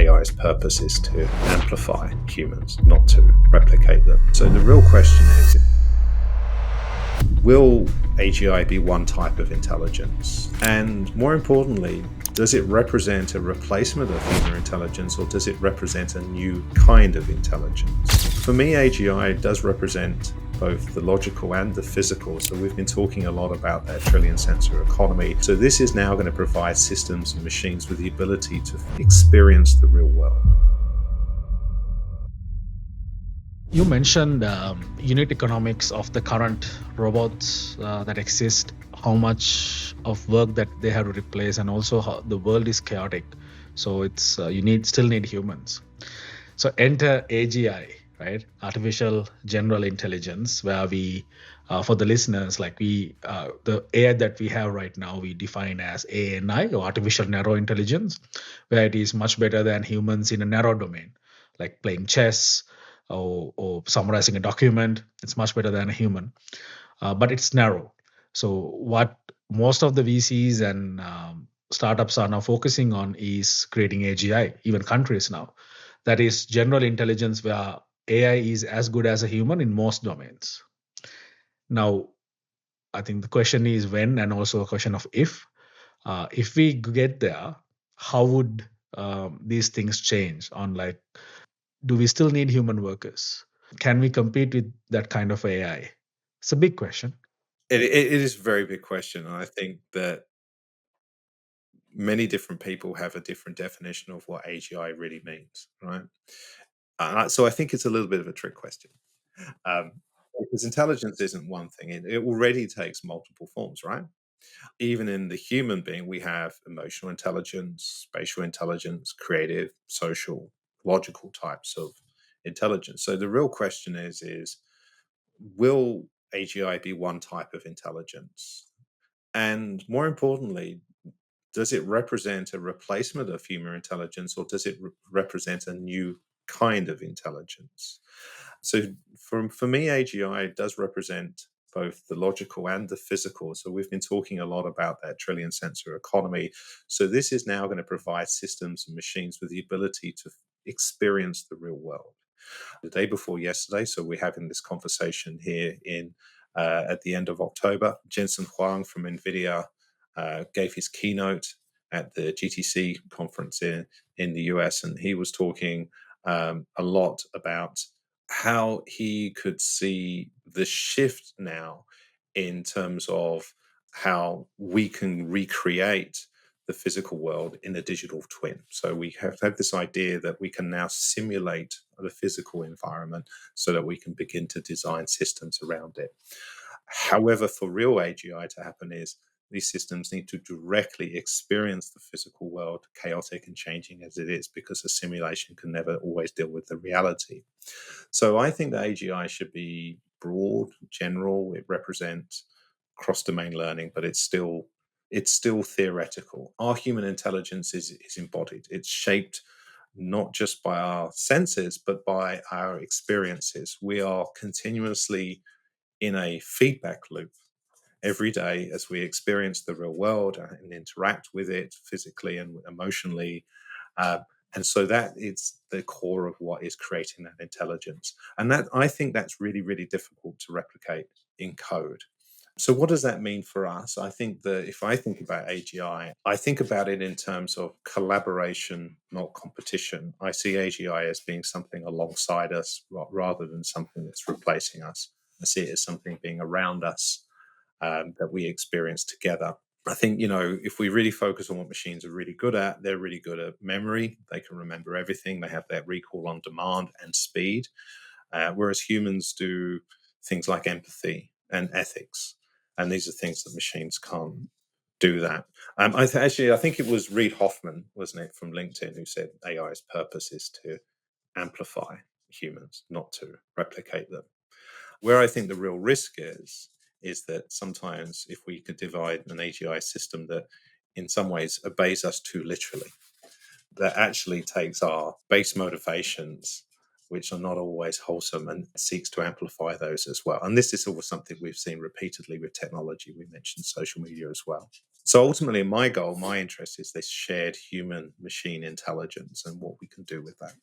AI's purpose is to amplify humans, not to replicate them. So the real question is, will AGI be one type of intelligence? And more importantly, does it represent a replacement of human intelligence, or does it represent a new kind of intelligence? For me, AGI does represent both the logical and the physical. So we've been talking a lot about that trillion sensor economy. So this is now going to provide systems and machines with the ability to experience the real world. You mentioned unit economics of the current robots that exist, how much of work that they have to replace, and also how the world is chaotic. So it's still need humans. So enter AGI, right? Artificial General Intelligence, where we, for the listeners, the AI that we have right now, we define as ANI, or Artificial Narrow Intelligence, where it is much better than humans in a narrow domain, like playing chess or summarizing a document. It's much better than a human, but it's narrow. So what most of the VCs and startups are now focusing on is creating AGI, even countries now. That is general intelligence, where AI is as good as a human in most domains. Now, I think the question is when, and also a question of if. If we get there, how would these things change? Do we still need human workers? Can we compete with that kind of AI? It's a big question. It is a very big question, and I think that many different people have a different definition of what AGI really means, right? So I think it's a little bit of a trick question. Um, because intelligence isn't one thing. It already takes multiple forms, right? Even in the human being, we have emotional intelligence, spatial intelligence, creative, social, logical types of intelligence. So the real question is will AGI be one type of intelligence? And more importantly, does it represent a replacement of human intelligence, or does it represent a new kind of intelligence? So for me, AGI does represent both the logical and the physical. So we've been talking a lot about that trillion sensor economy. So this is now going to provide systems and machines with the ability to experience the real world. The day before yesterday, so we're having this conversation here in at the end of October, Jensen Huang from NVIDIA gave his keynote at the GTC conference in the US, and he was talking a lot about how he could see the shift now in terms of how we can recreate the physical world in a digital twin. So we have this idea that we can now simulate the physical environment so that we can begin to design systems around it. However, for real AGI to happen is these systems need to directly experience the physical world, chaotic and changing as it is, because the simulation can never always deal with the reality. So I think that AGI should be broad, general. It represents cross-domain learning, but it's still theoretical. Our human intelligence is embodied. It's shaped not just by our senses, but by our experiences. We are continuously in a feedback loop every day as we experience the real world and interact with it physically and emotionally. And so that is the core of what is creating that intelligence. And that, I think that's really, really difficult to replicate in code. So what does that mean for us? I think that if I think about AGI, I think about it in terms of collaboration, not competition. I see AGI as being something alongside us rather than something that's replacing us. I see it as something being around us that we experience together. I think, if we really focus on what machines are really good at, they're really good at memory. They can remember everything. They have that recall on demand and speed, whereas humans do things like empathy and ethics. And these are things that machines can't do that. I think it was Reid Hoffman, wasn't it, from LinkedIn, who said AI's purpose is to amplify humans, not to replicate them. Where I think the real risk is that sometimes if we could divide an AGI system that in some ways obeys us too literally, that actually takes our base motivations which are not always wholesome, and seeks to amplify those as well. And this is always something we've seen repeatedly with technology. We mentioned social media as well. So ultimately, my goal, my interest is this shared human machine intelligence and what we can do with that.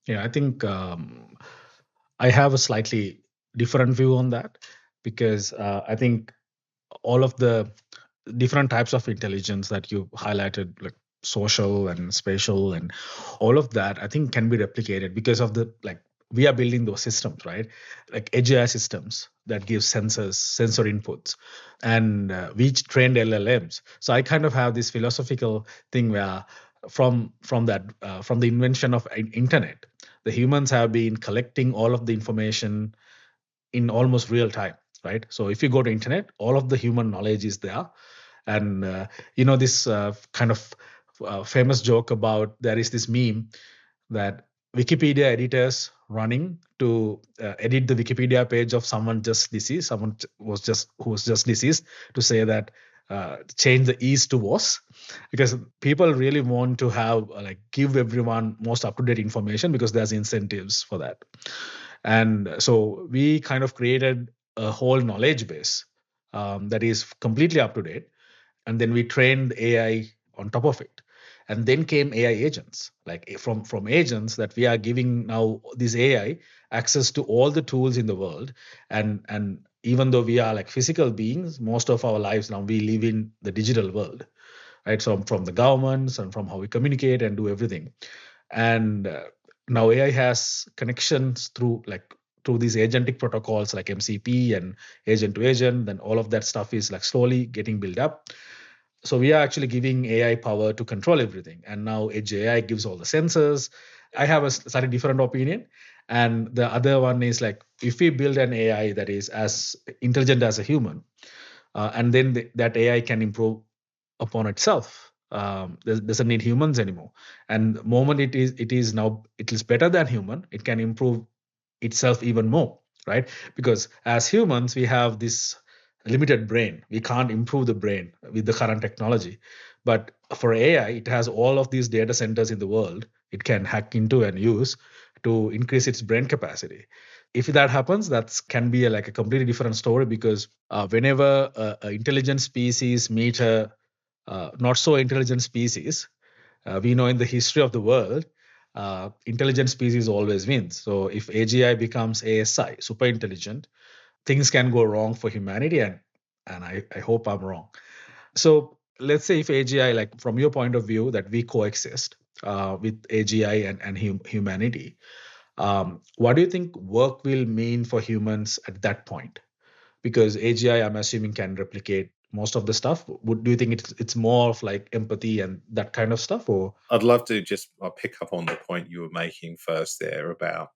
Yeah, I think I have a slightly different view on that, because I think all of the different types of intelligence that you highlighted, like social and spatial and all of that, I think can be replicated because of the, like, we are building those systems, right? Like AGI systems that give sensor inputs, and we trained LLMs. So I kind of have this philosophical thing where from the invention of internet, the humans have been collecting all of the information in almost real time, right? So if you go to internet, all of the human knowledge is there. And this kind of famous joke about, there is this meme that Wikipedia editors running to edit the Wikipedia page of someone just deceased, who was just deceased, to say that change the ease to was, because people really want to have like give everyone most up to date information, because there's incentives for that. And so we kind of created a whole knowledge base that is completely up to date, and then we trained AI on top of it. And then came AI agents, like from agents that we are giving now this AI access to all the tools in the world. And even though we are like physical beings, most of our lives now we live in the digital world, right? So from the governments and from how we communicate and do everything. And now AI has connections through these agentic protocols like MCP and agent to agent. Then all of that stuff is like slowly getting built up. So we are actually giving AI power to control everything. And now Edge AI gives all the sensors. I have a slightly different opinion. And the other one is like, if we build an AI that is as intelligent as a human, and then that AI can improve upon itself. Doesn't need humans anymore. And the moment it is now, it is better than human, it can improve itself even more, right? Because as humans, we have this limited brain. We can't improve the brain with the current technology. But for AI, it has all of these data centers in the world it can hack into and use to increase its brain capacity. If that happens, that can be like a completely different story, because whenever a intelligent species meet a not so intelligent species, we know in the history of the world, intelligent species always wins. So if AGI becomes ASI, super intelligent, things can go wrong for humanity, and I hope I'm wrong. So let's say if AGI, like from your point of view, that we coexist with AGI and humanity, what do you think work will mean for humans at that point? Because AGI, I'm assuming, can replicate most of the stuff. Do you think it's more of like empathy and that kind of stuff, or? I'd love to just I'll pick up on the point you were making first there about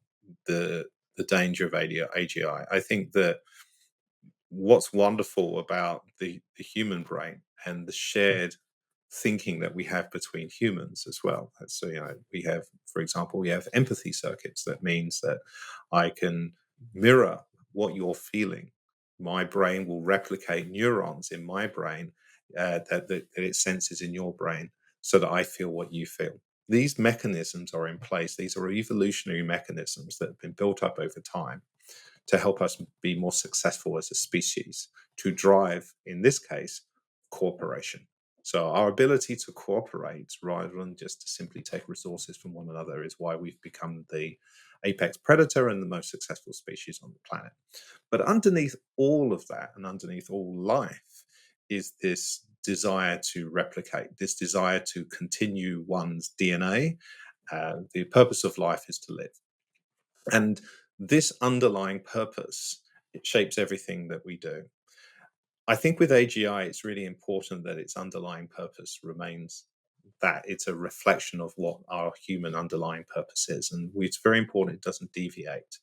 the the danger of AGI. I think that what's wonderful about the human brain and the shared thinking that we have between humans as well. So, we have, for example, we have empathy circuits. That means that I can mirror what you're feeling. My brain will replicate neurons in my brain that it senses in your brain so that I feel what you feel. These mechanisms are in place. These are evolutionary mechanisms that have been built up over time to help us be more successful as a species, to drive, in this case, cooperation. So, our ability to cooperate rather than just to simply take resources from one another is why we've become the apex predator and the most successful species on the planet. But underneath all of that and underneath all life is this desire to replicate, this desire to continue one's DNA. The purpose of life is to live. And this underlying purpose, it shapes everything that we do. I think with AGI, it's really important that its underlying purpose remains that it's a reflection of what our human underlying purpose is. And it's very important it doesn't deviate.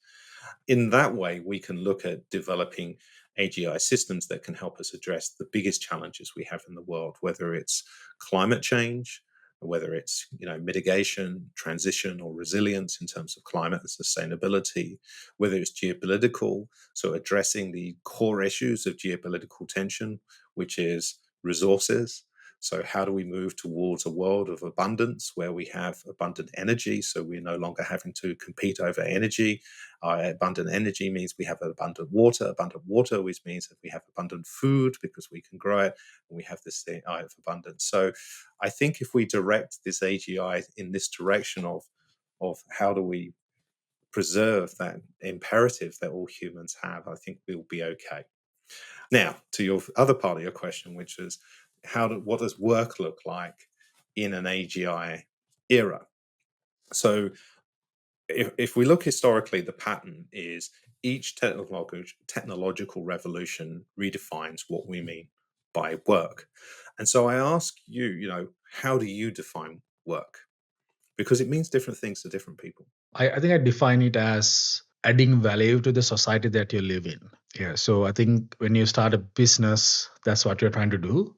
In that way, we can look at developing AGI systems that can help us address the biggest challenges we have in the world, whether it's climate change, whether it's mitigation, transition, or resilience in terms of climate and sustainability, whether it's geopolitical, so addressing the core issues of geopolitical tension, which is resources. So, how do we move towards a world of abundance where we have abundant energy? So, we're no longer having to compete over energy. Abundant energy means we have abundant water. Abundant water, which means that we have abundant food because we can grow it, and we have this thing of abundance. So, I think if we direct this AGI in this direction of how do we preserve that imperative that all humans have, I think we'll be okay. Now, to your other part of your question, which is what does work look like in an AGI era? So, if we look historically, the pattern is each technological revolution redefines what we mean by work. And so I ask you, how do you define work? Because it means different things to different people. I think I define it as adding value to the society that you live in. Yeah. So I think when you start a business, that's what you're trying to do.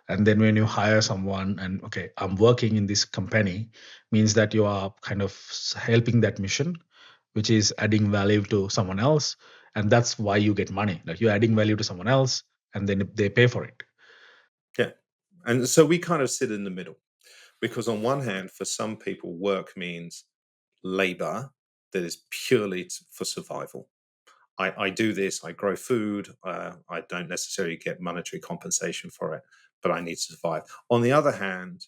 And then when you hire someone and, okay, I'm working in this company, means that you are kind of helping that mission, which is adding value to someone else. And that's why you get money. Like you're adding value to someone else and then they pay for it. Yeah. And so we kind of sit in the middle because, on one hand, for some people, work means labor that is purely for survival. I do this, I grow food, I don't necessarily get monetary compensation for it, but I need to survive. On the other hand,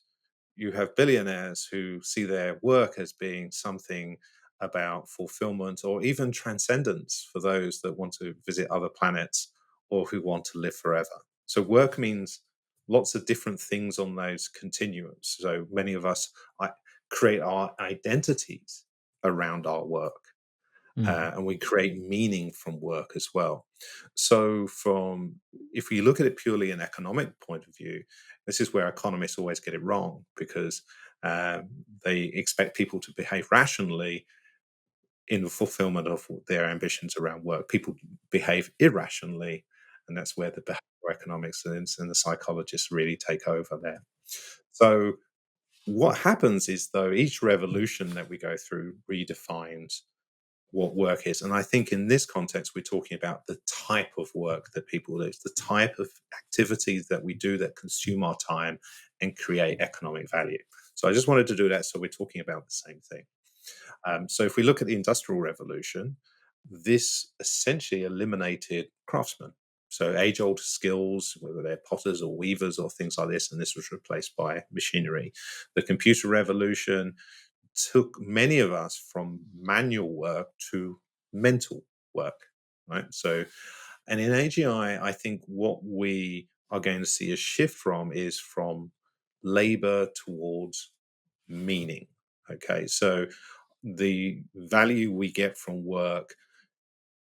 you have billionaires who see their work as being something about fulfillment or even transcendence for those that want to visit other planets or who want to live forever. So, work means lots of different things on those continuums. So, many of us create our identities around our work. Mm. And we create meaning from work as well. So, from if we look at it purely an economic point of view, this is where economists always get it wrong because they expect people to behave rationally in the fulfillment of their ambitions around work. People behave irrationally, and that's where the behavioral economics and the psychologists really take over there. So, what happens is, though, each revolution that we go through redefines what work is. And I think in this context, we're talking about the type of work that people do, it's the type of activities that we do that consume our time and create economic value. So I just wanted to do that so we're talking about the same thing. So if we look at the Industrial Revolution, this essentially eliminated craftsmen. So age-old skills, whether they're potters or weavers or things like this, and this was replaced by machinery. The Computer Revolution took many of us from manual work to mental work, right? So, and in AGI, I think what we are going to see a shift from labor towards meaning. Okay, so the value we get from work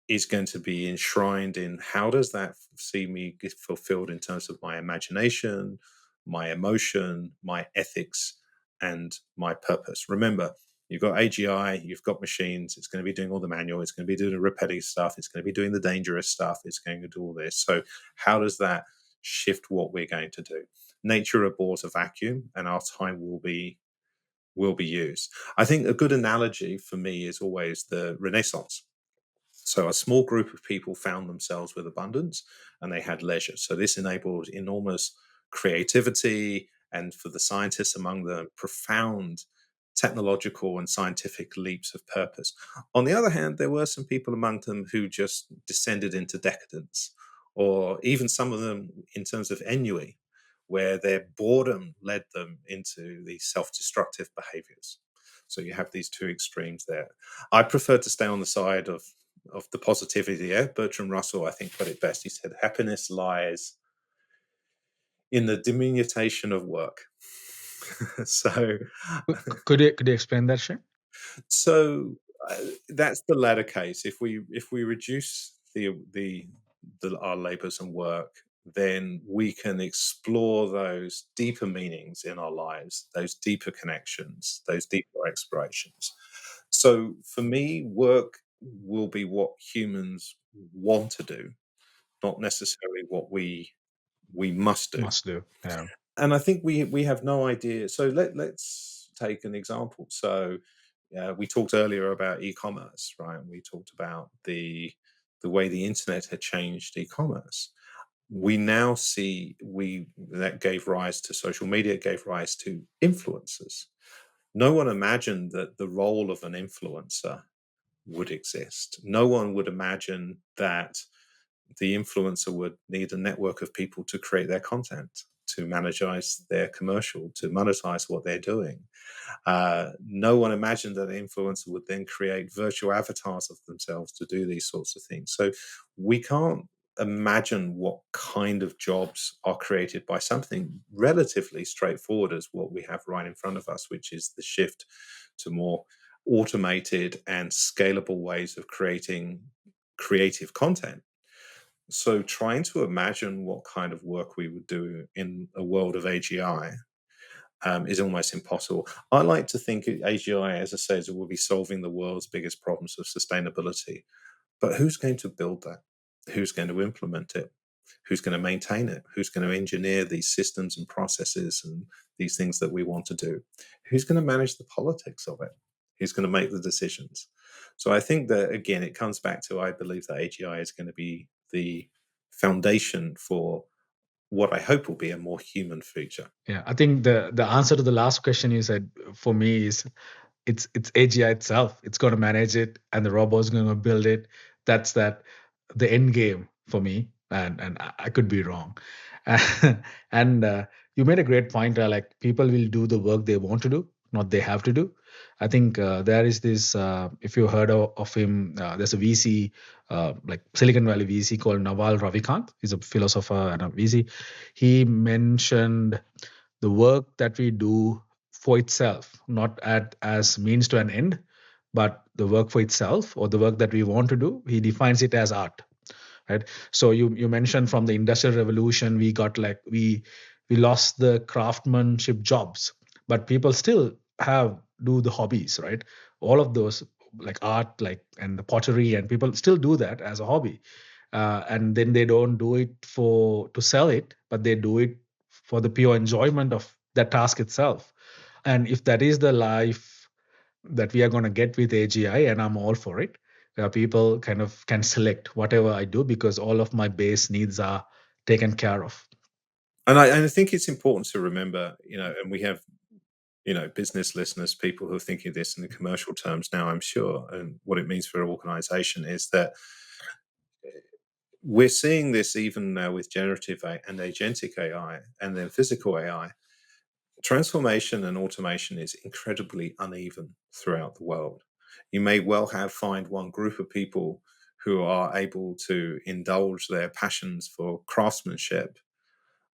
is going to be enshrined in how does that see me get fulfilled in terms of my imagination, my emotion, my ethics, and my purpose. Remember, you've got AGI, you've got machines, it's going to be doing all the manual, it's going to be doing the repetitive stuff, it's going to be doing the dangerous stuff, it's going to do all this. So, how does that shift what we're going to do? Nature abhors a vacuum, and our time will be used. I think a good analogy for me is always the Renaissance. So a small group of people found themselves with abundance and they had leisure. So this enabled enormous creativity and, for the scientists among them, profound technological and scientific leaps of purpose. On the other hand, there were some people among them who just descended into decadence, or even some of them in terms of ennui, where their boredom led them into these self destructive behaviors. So you have these two extremes there. I prefer to stay on the side of the positivity. Yeah, Bertrand Russell, I think, put it best. He said, "Happiness lies in the diminution of work." so, Could you explain that, Shane? so that's the latter case. If we reduce the our labors and work, then we can explore those deeper meanings in our lives, those deeper connections, those deeper explorations. So for me, work will be what humans want to do, not necessarily what we must do. Must do. Yeah. And I think we have no idea. So let's take an example. So we talked earlier about e-commerce, right? We talked about the way the internet had changed e-commerce. we now see we that gave rise to social media, gave rise to influencers. No one imagined that the role of an influencer would exist. No one would imagine that the influencer would need a network of people to create their content, to monetize their commercial, to monetize what they're doing. No one imagined that an influencer would then create virtual avatars of themselves to do these sorts of things. So we can't imagine what kind of jobs are created by something relatively straightforward as what we have right in front of us, which is the shift to more automated and scalable ways of creating creative content. So, trying to imagine what kind of work we would do in a world of AGI is almost impossible. I like to think AGI, as I say, will be solving the world's biggest problems of sustainability. But who's going to build that? Who's going to implement it? Who's going to maintain it? Who's going to engineer these systems and processes and these things that we want to do? Who's going to manage the politics of it? Who's going to make the decisions? So I think that, again, it comes back to I believe that AGI is going to be the foundation for what I hope will be a more human future. Yeah, I think the answer to the last question you said for me is it's AGI itself. It's going to manage it, and the robot's going to build it. That's the end game for me, and I could be wrong. And you made a great point. Like people will do the work they want to do, not they have to do. I think there is this. If you heard of him, there's a VC, like Silicon Valley VC called Naval Ravikant. He's a philosopher and a VC. He mentioned the work that we do for itself, not as means to an end, but the work for itself or the work that we want to do. He defines it as art, right? So you mentioned from the industrial revolution, we got like we lost the craftsmanship jobs, but people still have do the hobbies, right? All of those like art, like and the pottery, and people still do that as a hobby, and then they don't do it for to sell it, but they do it for the pure enjoyment of that task itself. And if that is the life that we are going to get with AGI, and I'm all for it, people kind of can select whatever I do because all of my base needs are taken care of. And I think it's important to remember, and we have, business listeners, people who are thinking of this in the commercial terms now, I'm sure, and what it means for an organization is that we're seeing this even now with generative and agentic AI and then physical AI. Transformation and automation is incredibly uneven throughout the world. You may well find one group of people who are able to indulge their passions for craftsmanship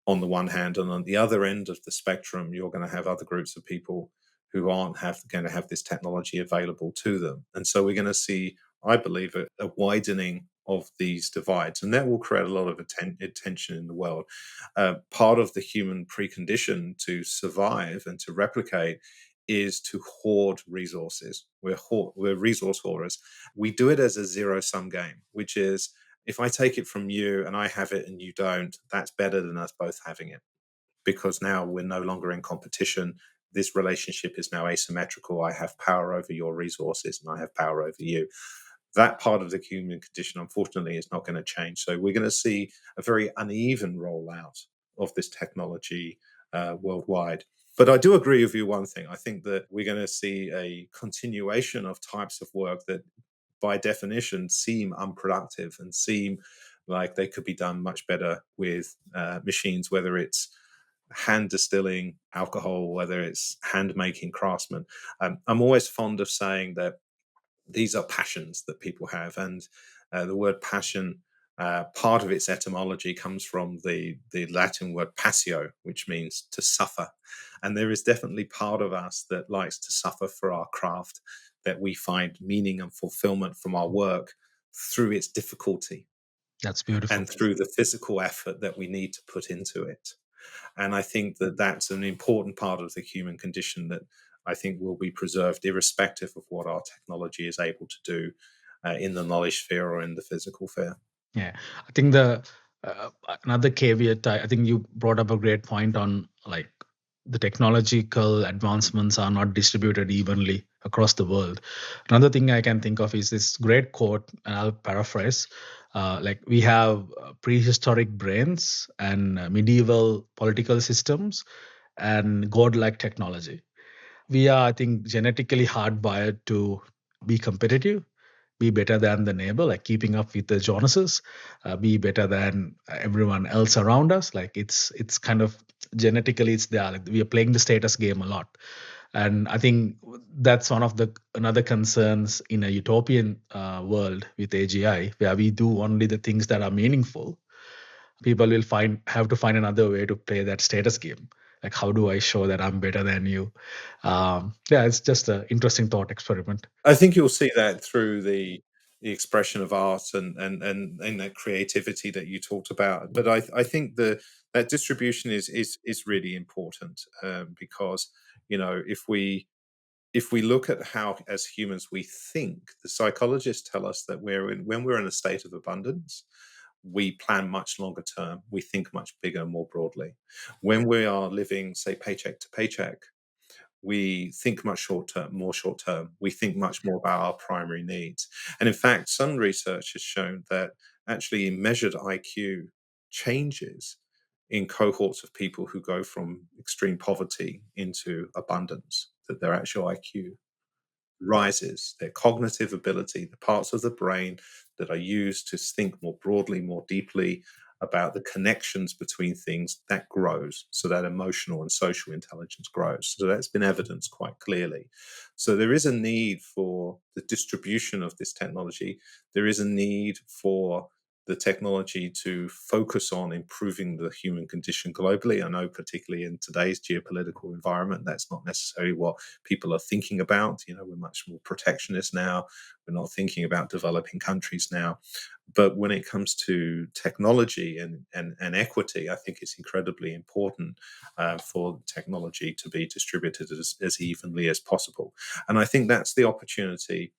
on the one hand, and on the other end of the spectrum, you're going to have other groups of people who aren't going to have this technology available to them. And so we're going to see, I believe, a widening of these divides, and that will create a lot of tension in the world. Part of the human precondition to survive and to replicate is to hoard resources. We're resource hoarders. We do it as a zero sum game, which is if I take it from you and I have it and you don't, that's better than us both having it, because now we're no longer in competition. This relationship is now asymmetrical. I have power over your resources and I have power over you. That part of the human condition, unfortunately, is not going to change. So we're going to see a very uneven rollout of this technology worldwide. But I do agree with you one thing. I think that we're going to see a continuation of types of work that by definition seem unproductive and seem like they could be done much better with machines, whether it's hand distilling alcohol, whether it's hand making craftsmen. I'm always fond of saying that these are passions that people have, and the word passion, part of its etymology comes from the Latin word passio, which means to suffer. And there is definitely part of us that likes to suffer for our craft, that we find meaning and fulfillment from our work through its difficulty That's beautiful. and through the physical effort that we need to put into it. And I think that that's an important part of the human condition that I think will be preserved irrespective of what our technology is able to do in the knowledge sphere or in the physical sphere. Yeah, I think the another caveat. I think you brought up a great point on like the technological advancements are not distributed evenly across the world. Another thing I can think of is this great quote, and I'll paraphrase. Like we have prehistoric brains and medieval political systems and godlike technology. We are, I think, genetically hardwired to be competitive, be better than the neighbor, like keeping up with the Jonases, be better than everyone else around us. Like it's kind of genetically it's there. Like we are playing the status game a lot, and I think that's one of the another concerns in a utopian world with AGI, where we do only the things that are meaningful. People will have to find another way to play that status game. Like, how do I show that I'm better than you? Yeah, it's just an interesting thought experiment. I think you'll see that through the expression of art and that creativity that you talked about. But I think that distribution is really important, because if we look at how as humans we think, the psychologists tell us that when we're in a state of abundance, we plan much longer term, we think much bigger, more broadly. When we are living, say, paycheck to paycheck, we think much short term, more short term. We think much more about our primary needs. And in fact, some research has shown that actually measured IQ changes in cohorts of people who go from extreme poverty into abundance, that their actual IQ rises, their cognitive ability, the parts of the brain that are used to think more broadly, more deeply about the connections between things, that grows. So that emotional and social intelligence grows. So that's been evidenced quite clearly. So there is a need for the distribution of this technology. There is a need for the technology to focus on improving the human condition globally. I know, particularly in today's geopolitical environment, that's not necessarily what people are thinking about. We're much more protectionist now. We're not thinking about developing countries now. But when it comes to technology and equity, I think it's incredibly important for technology to be distributed as evenly as possible. And I think that's the opportunity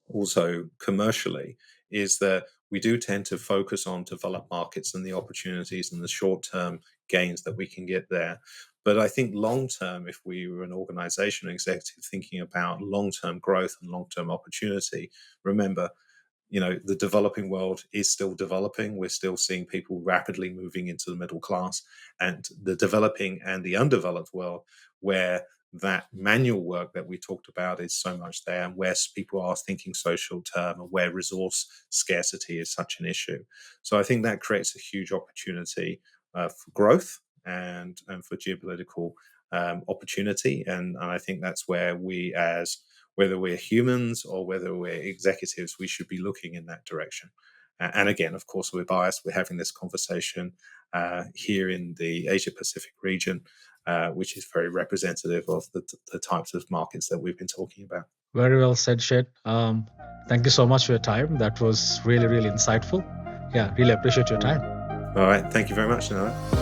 also commercially, is that we do tend to focus on developed markets and the opportunities and the short term gains that we can get there. But I think long term, if we were an organization executive thinking about long term growth and long term opportunity, remember, the developing world is still developing. We're still seeing people rapidly moving into the middle class, and the developing and the undeveloped world, where that manual work that we talked about is so much there, and where people are thinking social term, and where resource scarcity is such an issue. So I think that creates a huge opportunity for growth and for geopolitical opportunity, and I think that's where we, as whether we're humans or whether we're executives, we should be looking in that direction. And again, of course, we're biased. We're having this conversation here in the Asia Pacific region, which is very representative of the types of markets that we've been talking about. Very well said, Shed. Thank you so much for your time. That was really, really insightful. Yeah, really appreciate your time. All right. Thank you very much, Nala.